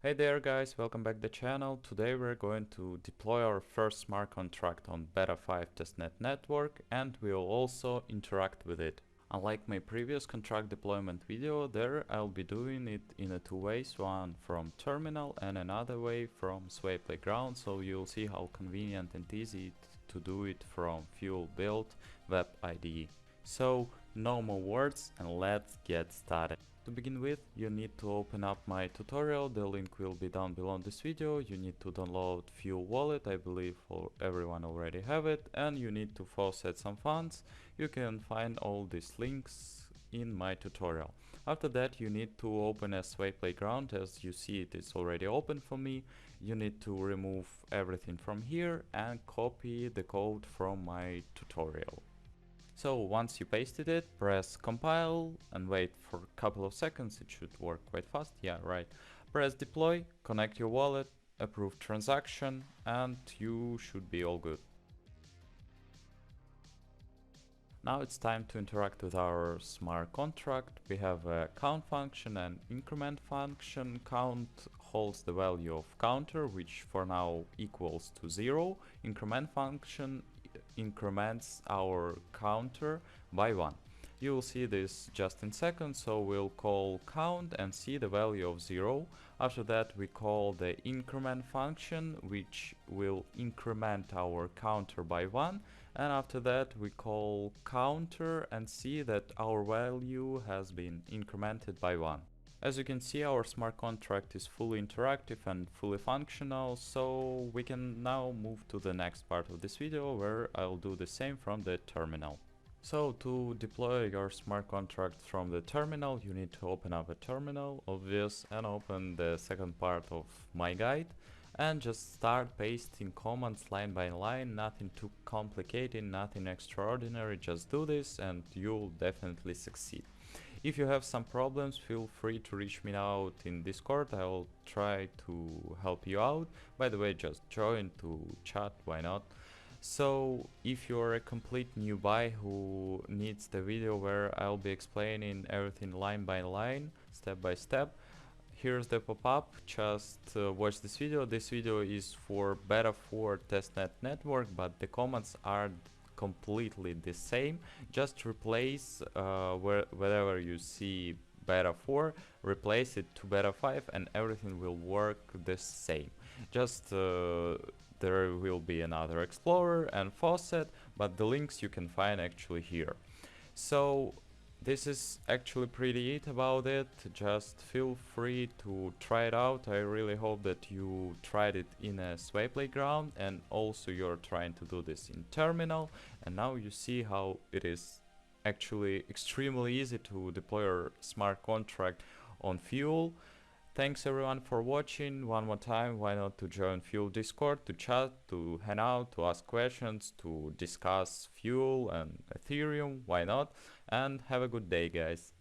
Hey there guys, welcome back to the channel. Today we're going to deploy our first smart contract on Beta-5 testnet network, and we'll also interact with it. Unlike my previous contract deployment video, there I'll be doing it in a two ways, one from terminal and another way from Sway Playground, so you'll see how convenient and easy to do it from Fuel build web IDE. So no more words and let's get started. To begin with, you need to open up my tutorial, the link will be down below this video. You need to download Fuel Wallet, I believe everyone already have it, and you need to faucet some funds. You can find all these links in my tutorial. After that, you need to open a Sway Playground. As you see, it is already open for me. You need to remove everything from here and copy the code from my tutorial. So once you pasted it, press compile and wait for a couple of seconds. It should work quite fast. Yeah, right. Press deploy, connect your wallet, approve transaction, and you should be all good. Now it's time to interact with our smart contract. We have a count function and increment function. Count holds the value of counter, which for now equals to 0. Increment function increments our counter by 1. You will see this just in seconds, so we'll call count and see the value of 0. After that we call the increment function, which will increment our counter by 1, and after that we call counter and see that our value has been incremented by 1. As you can see, our smart contract is fully interactive and fully functional, so we can now move to the next part of this video where I'll do the same from the terminal. So to deploy your smart contract from the terminal, you need to open up a terminal, obvious, and open the second part of my guide and just start pasting commands line by line. Nothing too complicated, nothing extraordinary, just do this and you'll definitely succeed. If you have some problems, feel free to reach me out in Discord. I'll try to help you out. By the way, just join to chat, why not? So if you're a complete newbie who needs the video where I'll be explaining everything line by line, step by step, here's the pop-up. Just watch this video. This video is for Beta-4 testnet network, but the commands are completely the same. Just replace wherever you see Beta-4, replace it to Beta-5 and everything will work the same. Just there will be another explorer and faucet, but the links you can find actually here. So this is actually pretty it about it. Just feel free to try it out. I really hope that you tried it in a Sway Playground and also you're trying to do this in terminal, and now you see how it is actually extremely easy to deploy your smart contract on Fuel. Thanks everyone for watching. One more time, why not to join Fuel Discord, to chat, to hang out, to ask questions, to discuss Fuel and Ethereum, why not? And have a good day, guys.